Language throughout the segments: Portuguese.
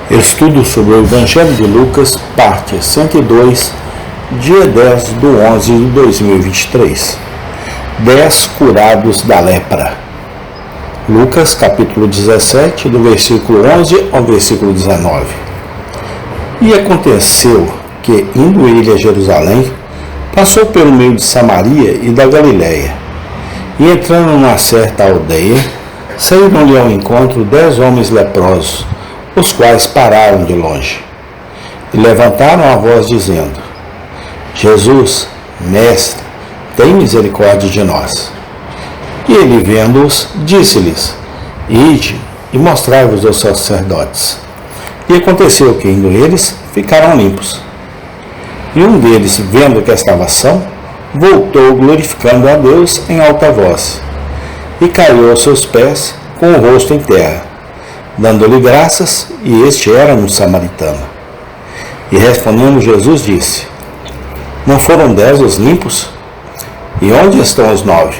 Estudo sobre o Evangelho de Lucas, parte 102, dia 10 do 11 de 2023. 10 curados da lepra. Lucas, capítulo 17, do versículo 11 ao versículo 19. E aconteceu que, indo ele a Jerusalém, passou pelo meio de Samaria e da Galiléia. E entrando numa certa aldeia, saíram-lhe ao encontro 10 homens leprosos, os quais pararam de longe e levantaram a voz dizendo: Jesus, Mestre, tem misericórdia de nós. E ele, vendo-os, disse-lhes: Ide e mostrai-vos aos sacerdotes. E aconteceu que, indo eles, ficaram limpos. E um deles, vendo que estava são, voltou glorificando a Deus em alta voz, e caiu aos seus pés com o rosto em terra, dando-lhe graças, e este era um samaritano. E respondendo Jesus disse: Não foram 10 os limpos? E onde estão os 9?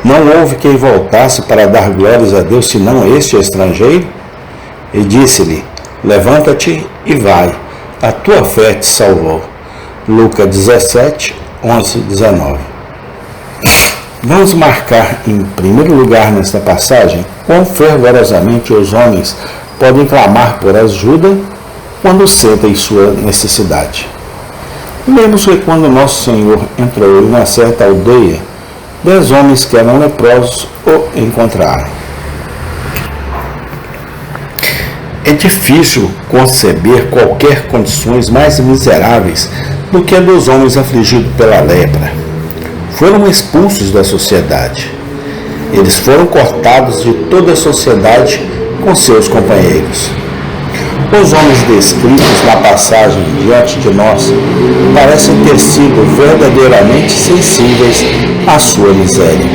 Não houve quem voltasse para dar glórias a Deus, senão este estrangeiro? E disse-lhe: Levanta-te e vai, a tua fé te salvou. Lucas 17, 11, 19. Vamos marcar em primeiro lugar nesta passagem quão fervorosamente os homens podem clamar por ajuda quando sentem sua necessidade. Lemos que quando nosso Senhor entrou em uma certa aldeia, 10 homens que eram leprosos o encontraram. É difícil conceber qualquer condições mais miseráveis do que a dos homens afligidos pela lepra. Foram expulsos da sociedade. Eles foram cortados de toda a sociedade com seus companheiros. Os homens descritos na passagem diante de nós parecem ter sido verdadeiramente sensíveis à sua miséria.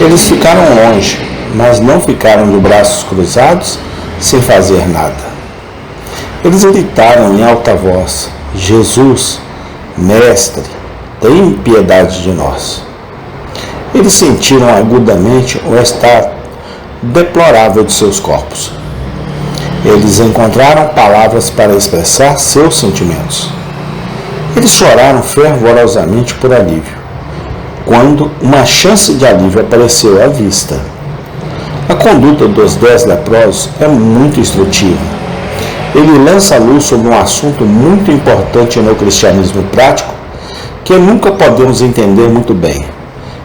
Eles ficaram longe, mas não ficaram de braços cruzados sem fazer nada. Eles gritaram em alta voz: Jesus, Mestre, tem piedade de nós. Eles sentiram agudamente o estado deplorável de seus corpos. Eles encontraram palavras para expressar seus sentimentos. Eles choraram fervorosamente por alívio, quando uma chance de alívio apareceu à vista. A conduta dos 10 leprosos é muito instrutiva. Ele lança a luz sobre um assunto muito importante no cristianismo prático que nunca podemos entender muito bem.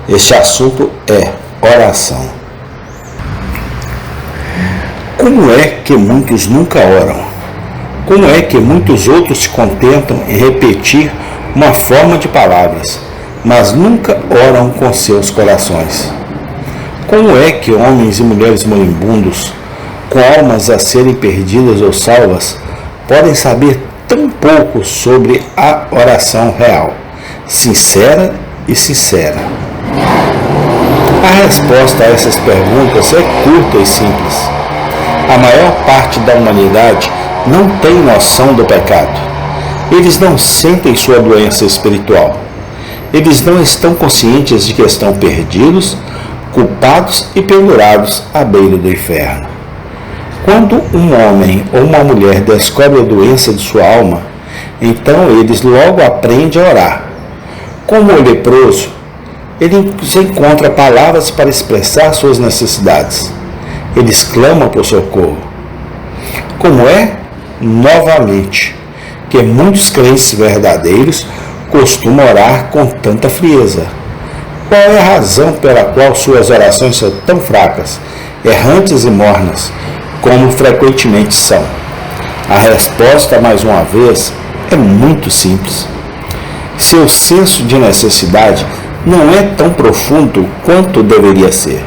Este assunto é oração. Como é que muitos nunca oram? Como é que muitos outros se contentam em repetir uma forma de palavras, mas nunca oram com seus corações? Como é que homens e mulheres moribundos, com almas a serem perdidas ou salvas, podem saber tão pouco sobre a oração real, sincera e sincera? A resposta a essas perguntas é curta e simples. A maior parte da humanidade não tem noção do pecado. Eles não sentem sua doença espiritual. Eles não estão conscientes de que estão perdidos, culpados e pendurados à beira do inferno. Quando um homem ou uma mulher descobre a doença de sua alma, então eles logo aprendem a orar. Como o leproso, ele encontra palavras para expressar suas necessidades. Eles clamam por socorro. Como é? Novamente, que muitos crentes verdadeiros costumam orar com tanta frieza. Qual é a razão pela qual suas orações são tão fracas, errantes e mornas, como frequentemente são? A resposta, mais uma vez, é muito simples. Seu senso de necessidade não é tão profundo quanto deveria ser.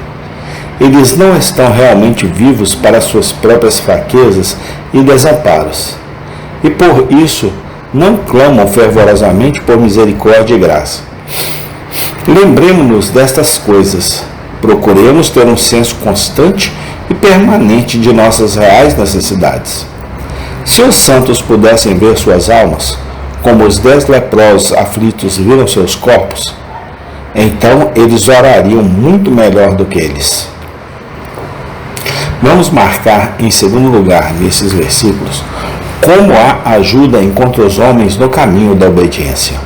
Eles não estão realmente vivos para suas próprias fraquezas e desamparos, e por isso não clamam fervorosamente por misericórdia e graça. Lembremos-nos destas coisas. Procuremos ter um senso constante e permanente de nossas reais necessidades. Se os santos pudessem ver suas almas, como os 10 leprosos aflitos viram seus corpos, então eles orariam muito melhor do que eles. Não Vamos marcar, em segundo lugar, nesses versículos, como há ajuda encontra os homens no caminho da obediência.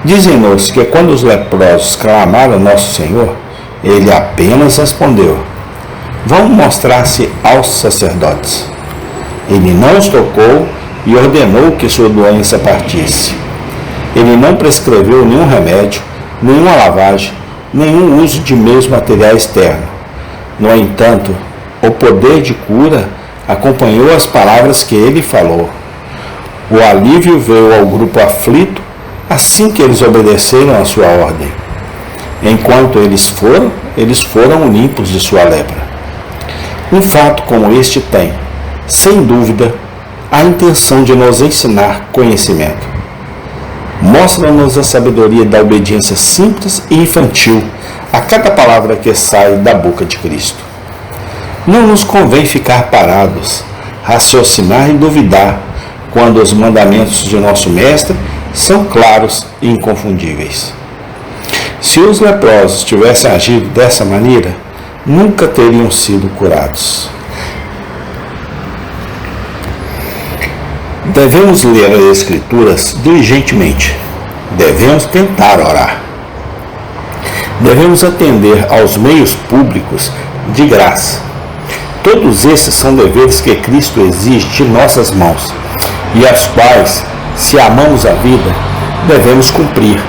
Dizem-nos que quando os leprosos clamaram ao nosso Senhor, ele apenas respondeu: vão mostrar-se aos sacerdotes. Ele não os tocou e ordenou que sua doença partisse. Ele não prescreveu nenhum remédio, nenhuma lavagem, nenhum uso de meios materiais externos. No entanto, o poder de cura acompanhou as palavras que ele falou. O alívio veio ao grupo aflito assim que eles obedeceram à sua ordem. Enquanto eles foram limpos de sua lepra. Um fato como este tem, sem dúvida, a intenção de nos ensinar conhecimento. Mostra-nos a sabedoria da obediência simples e infantil a cada palavra que sai da boca de Cristo. Não nos convém ficar parados, raciocinar e duvidar quando os mandamentos de nosso Mestre são claros e inconfundíveis. Se os leprosos tivessem agido dessa maneira, nunca teriam sido curados. Devemos ler as Escrituras diligentemente. Devemos tentar orar. Devemos atender aos meios públicos de graça. Todos esses são deveres que Cristo exige de nossas mãos e as quais, se amamos a vida, devemos cumprir,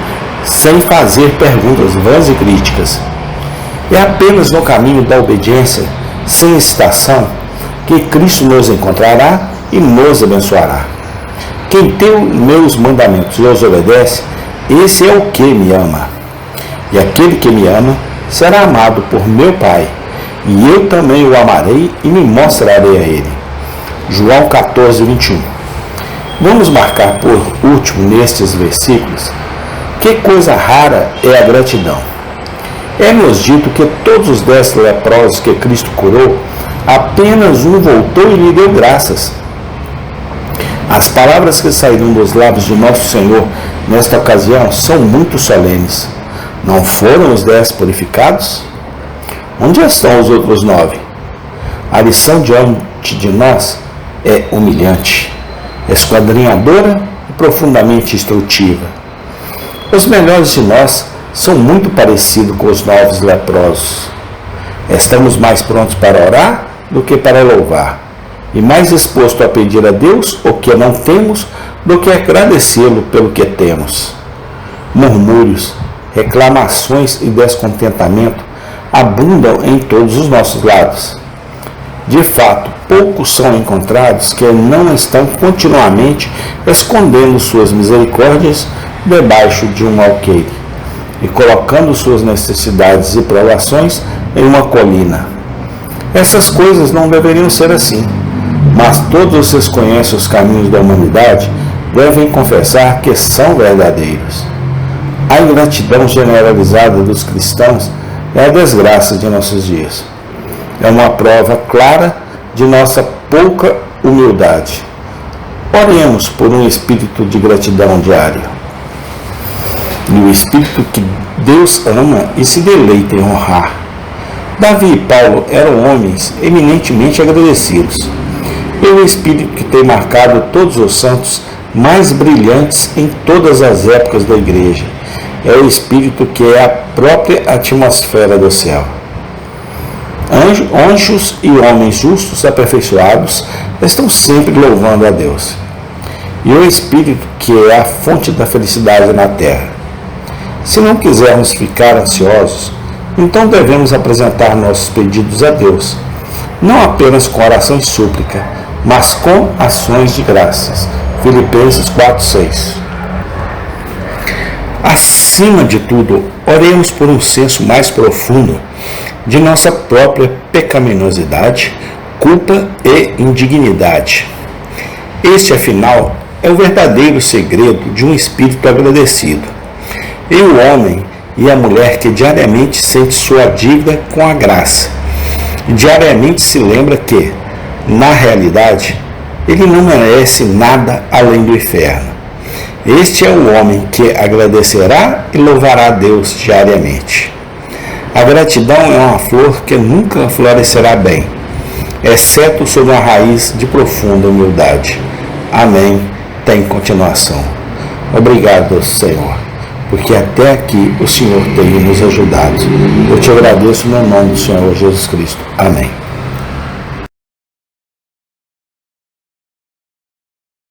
sem fazer perguntas vãs e críticas. É apenas no caminho da obediência, sem hesitação, que Cristo nos encontrará e nos abençoará. Quem tem meus mandamentos e os obedece, esse é o que me ama. E aquele que me ama será amado por meu Pai, e eu também o amarei e me mostrarei a ele. João 14, 21. Vamos marcar por último nestes versículos que coisa rara é a gratidão. É-nos dito que todos os 10 leprosos que Cristo curou, apenas um voltou e lhe deu graças. As palavras que saíram dos lábios de nosso Senhor nesta ocasião são muito solenes. Não foram os 10 purificados? Onde estão os outros 9? A lição diante de nós é humilhante, esquadrinhadora e profundamente instrutiva. Os melhores de nós são muito parecidos com os 9 leprosos. Estamos mais prontos para orar do que para louvar, e mais dispostos a pedir a Deus o que não temos do que agradecê-lo pelo que temos. Murmúrios, reclamações e descontentamento abundam em todos os nossos lados. De fato, poucos são encontrados que não estão continuamente escondendo suas misericórdias debaixo de um alqueire e colocando suas necessidades e provações em uma colina. Essas coisas não deveriam ser assim, mas todos os que conhecem os caminhos da humanidade devem confessar que são verdadeiros. A ingratidão generalizada dos cristãos é a desgraça de nossos dias. É uma prova clara de nossa pouca humildade. Oremos por um espírito de gratidão diário. E o espírito que Deus ama e se deleita em honrar. Davi e Paulo eram homens eminentemente agradecidos. E o espírito que tem marcado todos os santos mais brilhantes em todas as épocas da igreja é o espírito que é a própria atmosfera do céu. Anjos e homens justos aperfeiçoados estão sempre louvando a Deus. E o espírito que é a fonte da felicidade na terra. Se não quisermos ficar ansiosos, então devemos apresentar nossos pedidos a Deus, não apenas com oração e súplica, mas com ações de graças. Filipenses 4:6. Acima de tudo, oremos por um senso mais profundo de nossa própria pecaminosidade, culpa e indignidade. Este, afinal, é o verdadeiro segredo de um espírito agradecido. E o homem e a mulher que diariamente sente sua dívida com a graça, e diariamente se lembra que, na realidade, ele não merece nada além do inferno. Este é o homem que agradecerá e louvará a Deus diariamente. A gratidão é uma flor que nunca florescerá bem, exceto sob uma raiz de profunda humildade. Amém. Tem continuação. Obrigado, Senhor, porque até aqui o Senhor tem nos ajudado. Eu te agradeço no nome do Senhor Jesus Cristo. Amém.